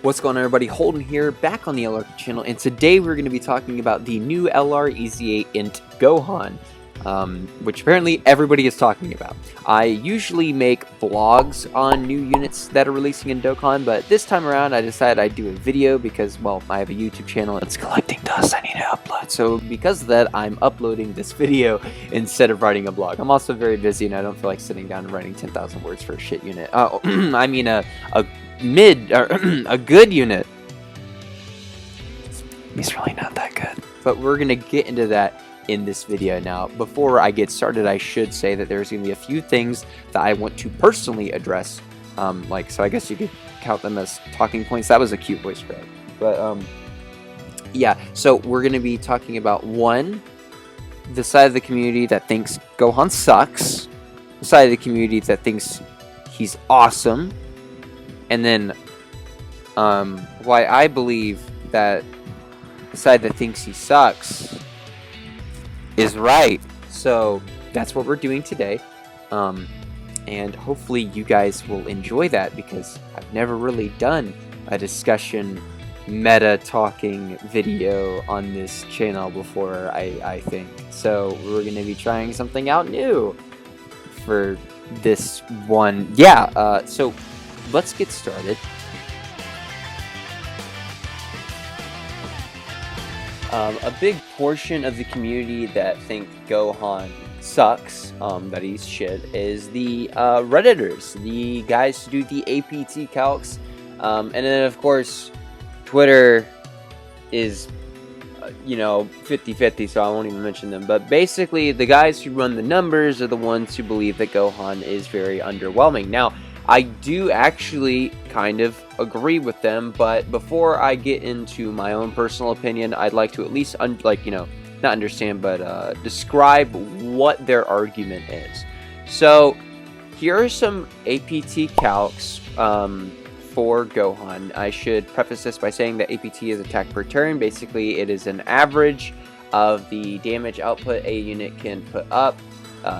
What's going on, everybody? Holden here, back on the LR channel, and today we're going to be talking about the new LR EZA INT Gohan, which apparently everybody is talking about. I usually make vlogs on new units that are releasing in Dokkan, but this time around I decided I'd do a video because, well, I have a YouTube channel that's collecting dust I need to upload. So because of that, I'm uploading this video instead of writing a blog. I'm also very busy and I don't feel like sitting down and writing 10,000 words for a shit unit. I mean a good unit. It's really not that good. But we're gonna get into that in this video. Now, before I get started, I should say that there's gonna be a few things that I want to personally address. So I guess you could count them as talking points. That was a cute voice crack. But yeah, so we're gonna be talking about one, the side of the community that thinks Gohan sucks, the side of the community that thinks he's awesome, and then why I believe that the side that thinks he sucks is right. So that's what we're doing today, and hopefully you guys will enjoy that, because I've never really done a discussion meta talking video on this channel before, I think. So we're going to be trying something out new for this one. Yeah, so let's get started. A big portion of the community that think Gohan sucks, that he's shit, is the Redditors, the guys who do the APT Calcs, and then of course Twitter is 50-50, so I won't even mention them. But basically the guys who run the numbers are the ones who believe that Gohan is very underwhelming. Now, I do actually kind of agree with them, but before I get into my own personal opinion, I'd like to at least not understand, but describe what their argument is. So here are some APT calcs for Gohan. I should preface this by saying that APT is attack per turn. Basically, it is an average of the damage output a unit can put up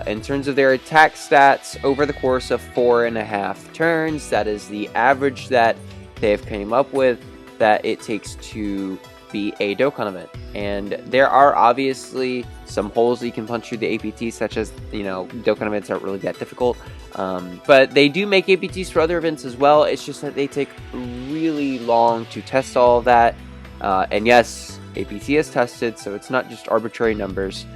in terms of their attack stats over the course of 4.5 turns. That is the average that they have came up with that it takes to be a Dokkan event. And there are obviously some holes that you can punch through the APT, such as, Dokkan events aren't really that difficult. But they do make APTs for other events as well. It's just that they take really long to test all of that. And yes, APT is tested, so it's not just arbitrary numbers.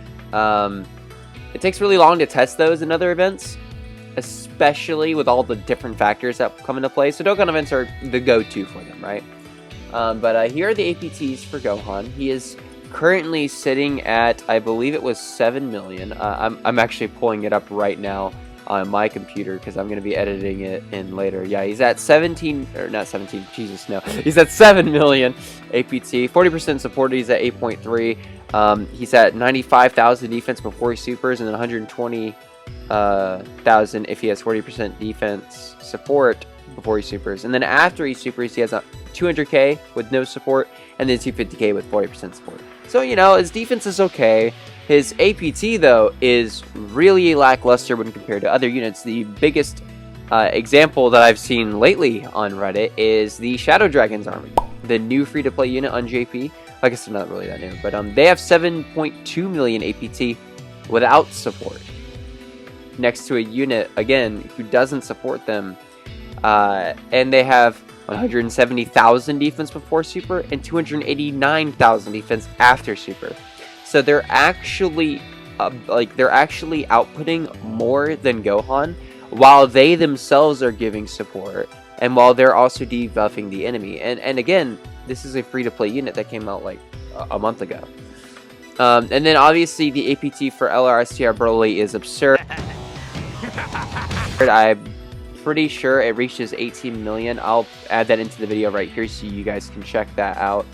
It takes really long to test those in other events, especially with all the different factors that come into play. So Dokkan events are the go-to for them, right? But here are the APTs for Gohan. He is currently sitting at, I believe it was 7 million. I'm actually pulling it up right now on my computer because I'm going to be editing it in later. Yeah, he's at 17, or not 17, Jesus, no. He's at 7 million APT, 40% support, he's at 8.3. He's at 95,000 defense before he supers, and then 120,000 if he has 40% defense support before he supers. And then after he supers, he has a 200k with no support, and then 250k with 40% support. So, his defense is okay. His APT, though, is really lackluster when compared to other units. The biggest example that I've seen lately on Reddit is the Shadow Dragon's army, the new free-to-play unit on JP. I guess they're not really that new, but they have 7.2 million APT without support, next to a unit, again, who doesn't support them, and they have 170,000 defense before super and 289,000 defense after super. So they're actually outputting more than Gohan, while they themselves are giving support, and while they're also debuffing the enemy. And again, this is a free-to-play unit that came out like a month ago. And then obviously the APT for LRSTR Broly is absurd. I'm pretty sure it reaches 18 million. I'll add that into the video right here so you guys can check that out.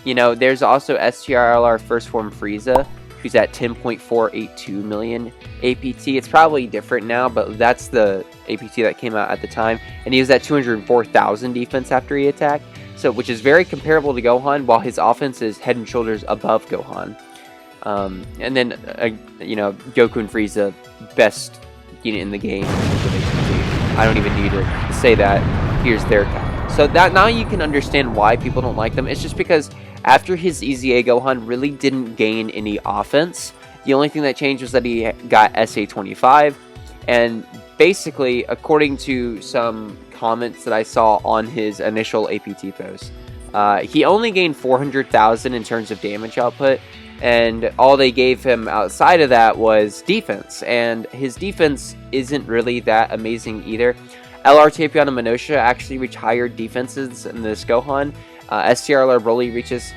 There's also STRLR First Form Frieza, who's at 10.482 million APT. It's probably different now, but that's the APT that came out at the time. And he was at 204,000 defense after he attacked, so which is very comparable to Gohan, while his offense is head and shoulders above Gohan. And then, Goku and Frieza, best unit in the game. I don't even need to say that. Here's their count. So that now you can understand why people don't like them. It's just because after his EZA, Gohan really didn't gain any offense. The only thing that changed was that he got SA-25, and basically, according to some comments that I saw on his initial APT post, he only gained 400,000 in terms of damage output, and all they gave him outside of that was defense, and his defense isn't really that amazing either. LR Tapion and Minosha actually reach higher defenses than this Gohan. STRLR Broly reaches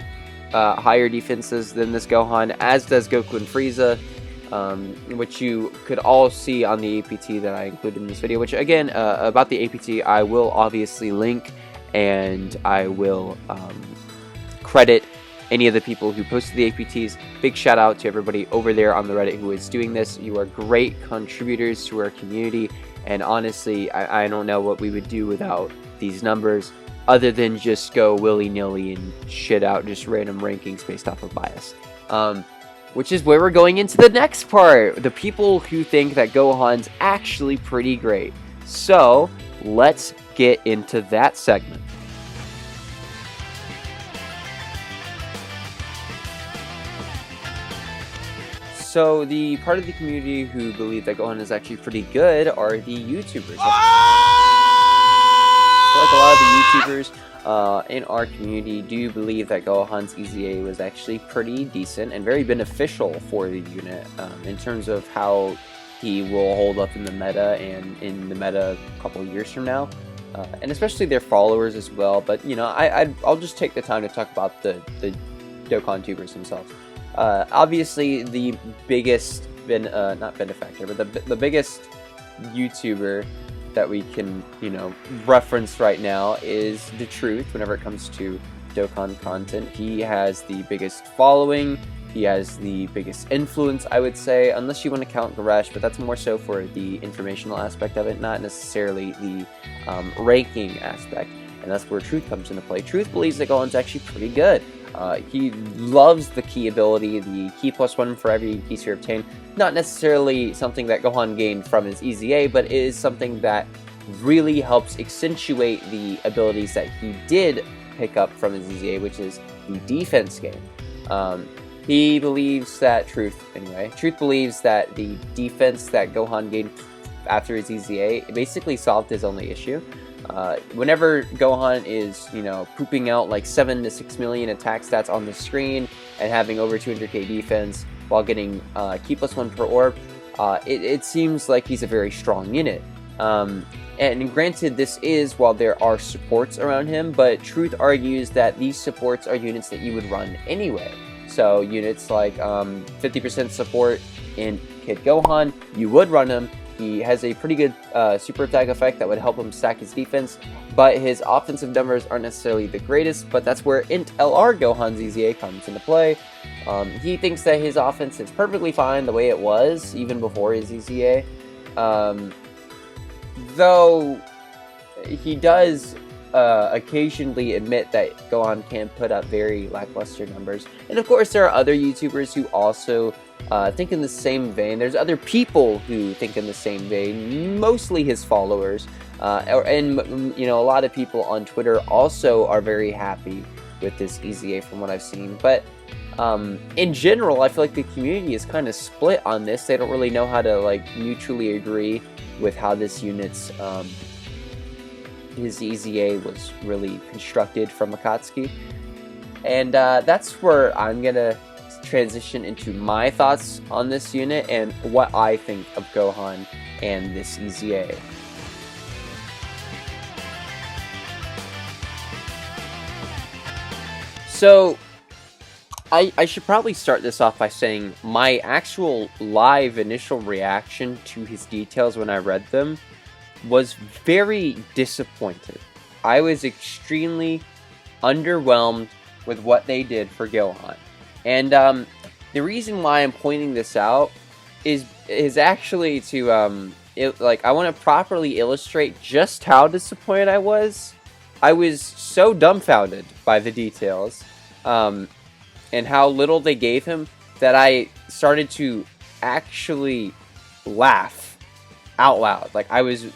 higher defenses than this Gohan, as does Goku and Frieza, which you could all see on the APT that I included in this video, which again, about the APT, I will obviously link, and I will credit any of the people who posted the APTs. Big shout out to everybody over there on the Reddit who is doing this. You are great contributors to our community, and honestly, I don't know what we would do without these numbers, other than just go willy-nilly and shit out just random rankings based off of bias. Which is where we're going into the next part. The people who think that Gohan's actually pretty great. So, let's get into that segment. So, the part of the community who believe that Gohan is actually pretty good are the YouTubers. Like a lot of the YouTubers in our community do believe that Gohan's EZA was actually pretty decent and very beneficial for the unit in terms of how he will hold up in the meta and in the meta a couple of years from now, and especially their followers as well. But you know, I'll just take the time to talk about the Dokkan tubers themselves. Obviously, the biggest not benefactor, but the biggest YouTuber that we can, you know, reference right now is The Truth. Whenever it comes to Dokkan content, he has the biggest following, he has the biggest influence, I would say, unless you want to count Goresh, but that's more so for the informational aspect of it, not necessarily the ranking aspect, and that's where Truth comes into play. Truth believes that Gohan's actually pretty good. He loves the key ability, the key +1 for every piece you obtain. Not necessarily something that Gohan gained from his EZA, but it is something that really helps accentuate the abilities that he did pick up from his EZA, which is the defense game. He believes that Truth believes that the defense that Gohan gained after his EZA basically solved his only issue. Whenever Gohan is, you know, pooping out like 7 to 6 million attack stats on the screen and having over 200k defense while getting key +1 per orb, it seems like he's a very strong unit. And granted, this is while there are supports around him, but Truth argues that these supports are units that you would run anyway. So units like 50% support in Kid Gohan, you would run him. He has a pretty good super attack effect that would help him stack his defense, but his offensive numbers aren't necessarily the greatest, but that's where INT LR Gohan EZA comes into play. He thinks that his offense is perfectly fine the way it was, even before his EZA. Though he does occasionally admit that Gohan can put up very lackluster numbers. And of course, there are other YouTubers who also think in the same vein. There's other people who think in the same vein, mostly his followers. And, you know, a lot of people on Twitter also are very happy with this EZA from what I've seen. But in general, I feel like the community is kind of split on this. They don't really know how to, like, mutually agree with how this unit's his EZA was really constructed from Akatsuki. And that's where I'm gonna transition into my thoughts on this unit and what I think of Gohan and this EZA. So I should probably start this off by saying my actual live initial reaction to his details when I read them was very disappointed. I was extremely underwhelmed with what they did for Gohan. And the reason why I'm pointing this out is actually to I want to properly illustrate just how disappointed I was. I was so dumbfounded by the details and how little they gave him that I started to actually laugh out loud. Like, I was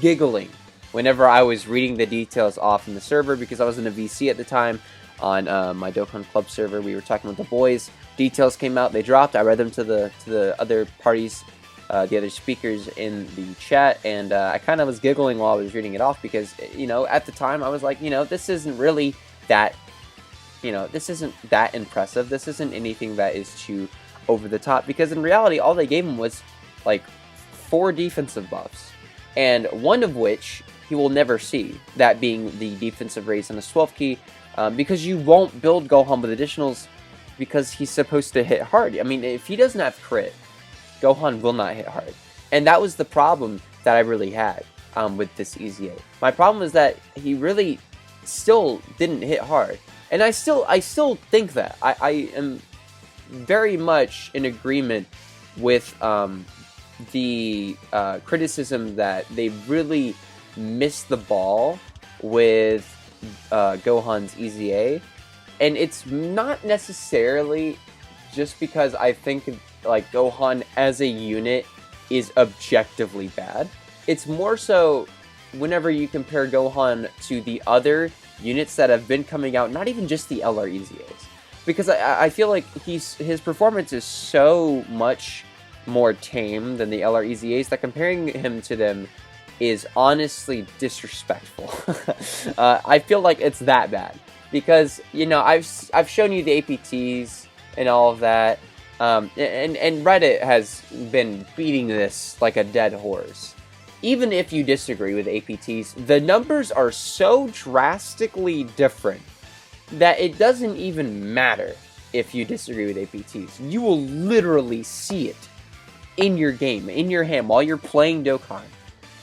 giggling whenever I was reading the details off in the server, because I was in a VC at the time on my Dokkan Club server. We were talking with the boys. Details came out, they dropped. I read them to the other parties, the other speakers in the chat, and I kind of was giggling while I was reading it off because, you know, at the time I was like, you know, this isn't really that, you know, this isn't that impressive. This isn't anything that is too over the top, because in reality, all they gave him was like 4 defensive buffs, and one of which he will never see, that being the defensive raise on his 12th key, because you won't build Gohan with additionals because he's supposed to hit hard. I mean, if he doesn't have crit, Gohan will not hit hard, and that was the problem that I really had with this EZA. My problem is that he really still didn't hit hard, and I still think that I am very much in agreement with the criticism that they really missed the ball with Gohan's EZA, and it's not necessarily just because I think like Gohan as a unit is objectively bad. It's more so whenever you compare Gohan to the other units that have been coming out, not even just the LR EZAs. Because I feel like his performance is so much more tame than the LR EZAs that comparing him to them is honestly disrespectful. I feel like it's that bad. Because, you know, I've shown you the APTs and all of that. And Reddit has been beating this like a dead horse. Even if you disagree with APTs, the numbers are so drastically different that it doesn't even matter if you disagree with APTs. You will literally see it in your game, in your hand, while you're playing Dokkan.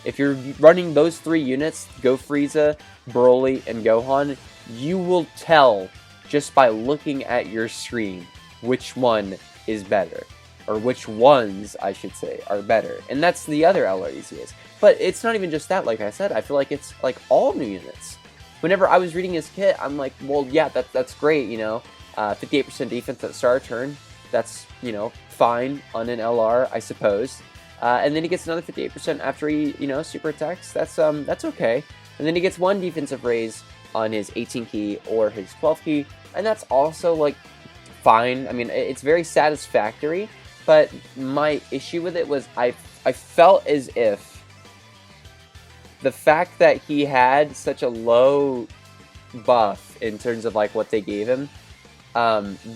If you're running those 3 units, Go Frieza, Broly, and Gohan, you will tell just by looking at your screen which one is better. Or which ones, I should say, are better. And that's the other LR EZAs. But it's not even just that, like I said. I feel like it's like all new units. Whenever I was reading his kit, I'm like, well, yeah, that's great, you know. 58% defense at start turn. That's, you know, fine on an LR, I suppose. And then he gets another 58% after he, you know, super attacks. That's okay. And then he gets 1 defensive raise on his 18 key or his 12 key. And that's also, like, fine. I mean, it's very satisfactory. But my issue with it was I felt as if the fact that he had such a low buff in terms of like what they gave him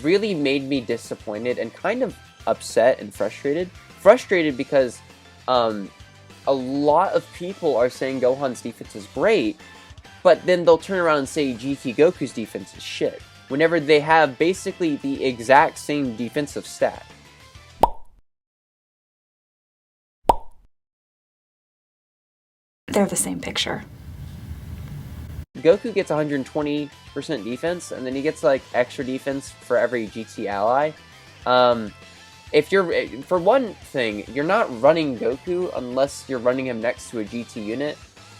really made me disappointed and kind of upset and frustrated. Frustrated because a lot of people are saying Gohan's defense is great, but then they'll turn around and say GT Goku's defense is shit, whenever they have basically the exact same defensive stat. They're the same picture. Goku gets 120% defense, and then he gets like extra defense for every GT ally. If you're, for one thing, you're not running Goku unless you're running him next to a GT unit,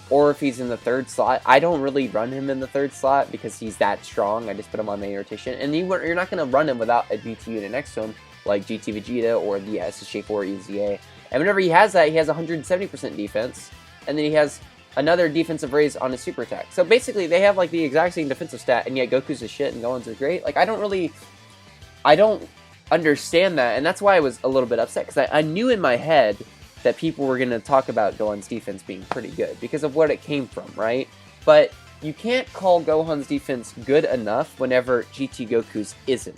or if he's in the 3rd slot. I don't really run him in the 3rd slot because he's that strong. I just put him on main rotation, and you're not going to run him without a GT unit next to him, like GT Vegeta or the SSJ4 EZA. And whenever he has that, he has 170% defense. And then he has another defensive raise on his super attack. So basically, they have like the exact same defensive stat, and yet Goku's is shit and Gohan's is great. Like, I don't understand that, and that's why I was a little bit upset, because I knew in my head that people were going to talk about Gohan's defense being pretty good because of what it came from, right? But you can't call Gohan's defense good enough whenever GT Goku's isn't.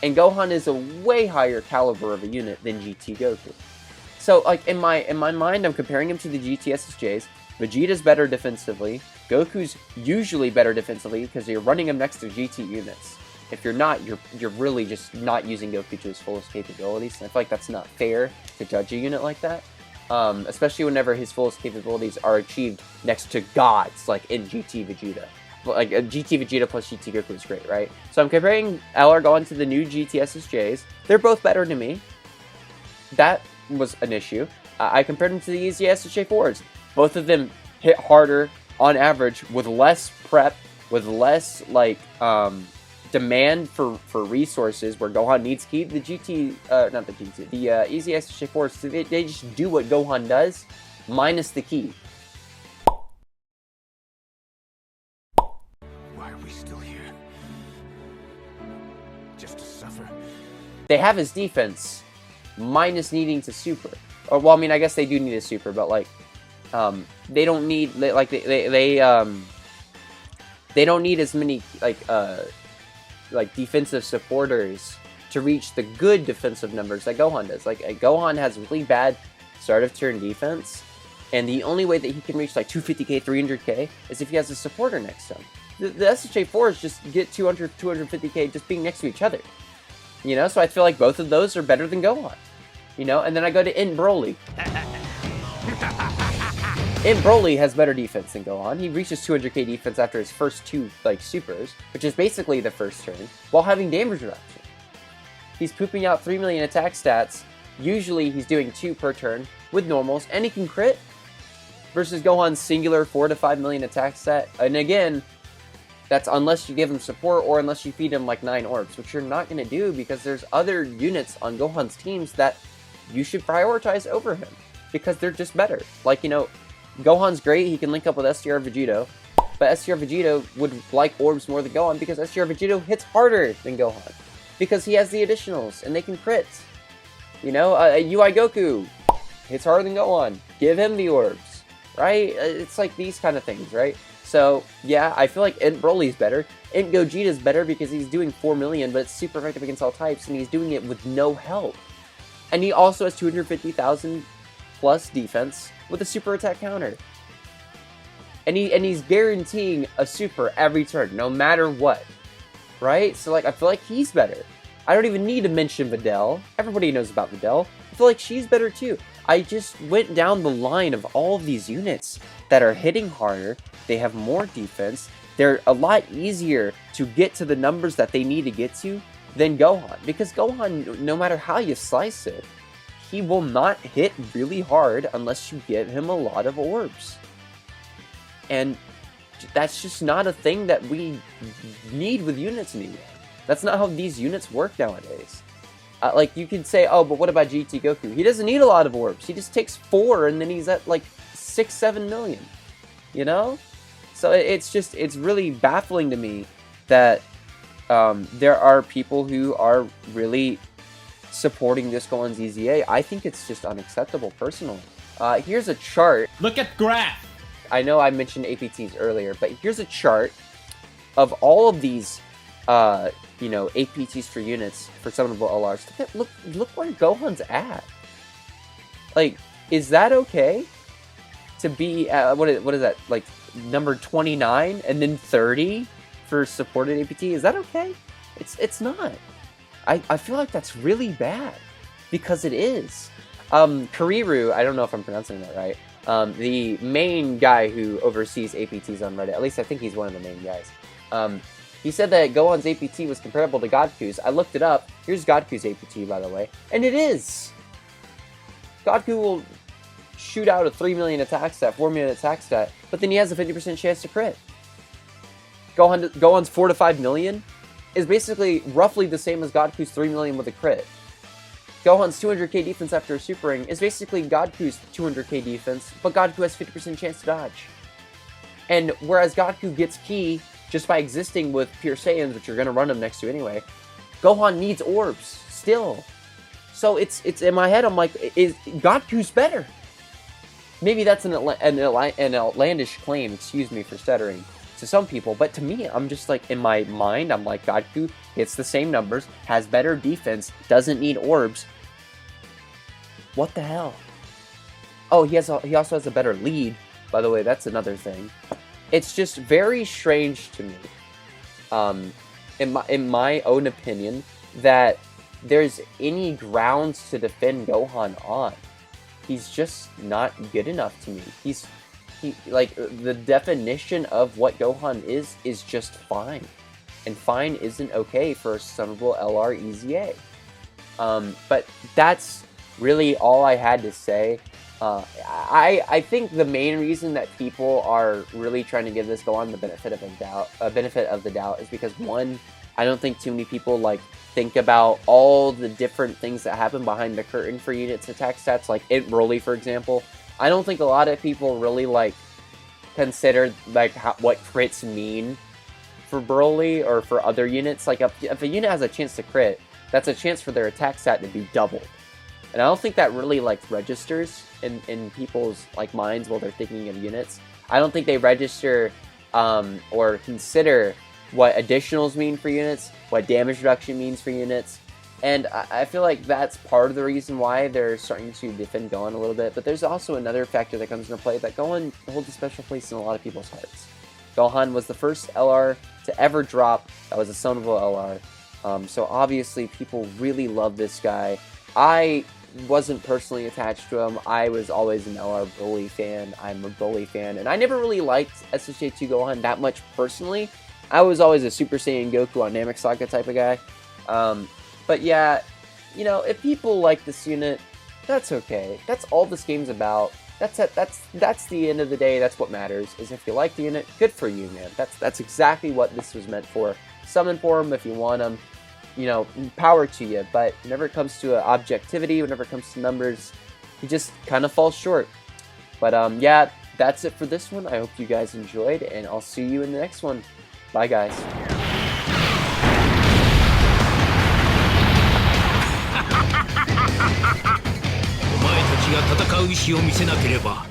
And Gohan is a way higher caliber of a unit than GT Goku. So, like, in my mind, I'm comparing him to the GT SSJs. Vegeta's better defensively. Goku's usually better defensively because you're running him next to GT units. If you're not, you're really just not using Goku to his fullest capabilities. And I feel like that's not fair to judge a unit like that. Especially whenever his fullest capabilities are achieved next to gods, like in GT Vegeta. Like, GT Vegeta plus GT Goku is great, right? So I'm comparing LR Gohan to the new GT SSJs. They're both better to me. That was an issue. I compared them to the EZA SSJ4s. Both of them hit harder on average with less prep, with less like demand for resources where Gohan needs ki. The GT, not the GT, the EZA SSJ4s, they just do what Gohan does minus the ki. are we still here? Just to suffer? They have his defense, minus needing to super. Or, well, I mean, I guess they do need a super, but, like, they don't need, like, they don't need as many, like, defensive supporters to reach the good defensive numbers that Gohan does. Like, Gohan has really bad start of turn defense, and the only way that he can reach, like, 250k, 300k is if he has a supporter next to him. The SHA4s just get 200, 250k just being next to each other. You know, so I feel like both of those are better than Gohan. You know, and then I go to INT Broly. INT Broly has better defense than Gohan. He reaches 200k defense after his first two, like, supers, which is basically the first turn, while having damage reduction. He's pooping out 3 million attack stats. Usually he's doing 2 per turn with normals, and he can crit. Versus Gohan's singular 4 to 5 million attack stat. And again, that's unless you give him support or unless you feed him like 9 orbs, which you're not going to do because there's other units on Gohan's teams that you should prioritize over him because they're just better. Like, you know, Gohan's great, he can link up with STR Vegito, but STR Vegito would like orbs more than Gohan because STR Vegito hits harder than Gohan because he has the additionals and they can crit. You know, UI Goku hits harder than Gohan. Give him the orbs, right? It's like these kind of things, right? So, yeah, I feel like INT Broly's better. INT Gogeta's better because he's doing 4 million, but it's super effective against all types, and he's doing it with no help. And he also has 250,000 plus defense with a super attack counter. And he's guaranteeing a super every turn, no matter what. Right? So, like, I feel like he's better. I don't even need to mention Videl. Everybody knows about Videl. I feel like she's better too. I just went down the line of all of these units that are hitting harder. They have more defense. They're a lot easier to get to the numbers that they need to get to than Gohan. Because Gohan, no matter how you slice it, he will not hit really hard unless you give him a lot of orbs. And that's just not a thing that we need with units anymore. That's not how these units work nowadays. Like, you could say, oh, but what about GT Goku? He doesn't need a lot of orbs. He just takes 4 and then he's at, like, 6-7 million. You know? So it's really baffling to me that there are people who are really supporting this Gohan's EZA. I think it's just unacceptable, personally. Here's a chart. Look at graph. I know I mentioned APTs earlier, but here's a chart of all of these, you know, APTs for units for summonable LRs. Look where Gohan's at. Like, is that okay? To be, what is that, like, number 29 and then 30 for supported APT? Is that okay? It's not. I feel like that's really bad. Because it is. Kuriru, I don't know if I'm pronouncing that right. The main guy who oversees APTs on Reddit, at least I think he's one of the main guys. He said that Gohan's APT was comparable to Godku's. I looked it up. Here's Godku's APT, by the way. And it is! Godku will shoot out a 3 million attack stat, 4 million attack stat, but then he has a 50% chance to crit. Gohan's 4 to 5 million is basically roughly the same as Godku's 3 million with a crit. Gohan's 200k defense after a super ring is basically Godku's 200k defense, but Godku has 50% chance to dodge. And whereas Godku gets ki just by existing with pure Saiyans, which you're going to run him next to anyway, Gohan needs orbs still. So it's in my head, I'm like, is Godku's better? Maybe that's an outlandish claim, excuse me for stuttering, to some people, but to me, I'm just like, in my mind, I'm like, Godku hits the same numbers, has better defense, doesn't need orbs. What the hell? Oh, he also has a better lead, by the way, that's another thing. It's just very strange to me, in my own opinion, that there's any grounds to defend Gohan on. He's just not good enough to me. Like, the definition of what Gohan is just fine. And fine isn't okay for a summonable LR EZA. But that's really all I had to say. I think the main reason that people are really trying to give this Gohan the benefit of the doubt is because, one, I don't think too many people, like, think about all the different things that happen behind the curtain for units attack stats, like INT Broly, for example. I don't think a lot of people really, like, consider, like, what crits mean for Broly or for other units. Like if a unit has a chance to crit, that's a chance for their attack stat to be doubled. And I don't think that really like registers in people's like minds while they're thinking of units. I don't think they register or consider what additionals mean for units, what damage reduction means for units. And I feel like that's part of the reason why they're starting to defend Gohan a little bit. But there's also another factor that comes into play, that Gohan holds a special place in a lot of people's hearts. Gohan was the first LR to ever drop that was a Sonable LR. So obviously people really love this guy. I wasn't personally attached to him. I was always an LR Broly fan. I'm a Broly fan. And I never really liked SSJ2 Gohan that much personally. I was always a Super Saiyan Goku on Namek Saga type of guy. But yeah, you know, if people like this unit, that's okay. That's all this game's about. That's it. That's the end of the day. That's what matters. Is if you like the unit, good for you, man. That's exactly what this was meant for. Summon for them if you want them. You know, power to you. But whenever it comes to objectivity, whenever it comes to numbers, he just kind of falls short. But yeah, that's it for this one. I hope you guys enjoyed, and I'll see you in the next one. Bye, guys. お前たちが戦う意志を見せなければ、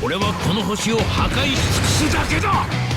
俺はこの星を破壊し尽くすだけだ。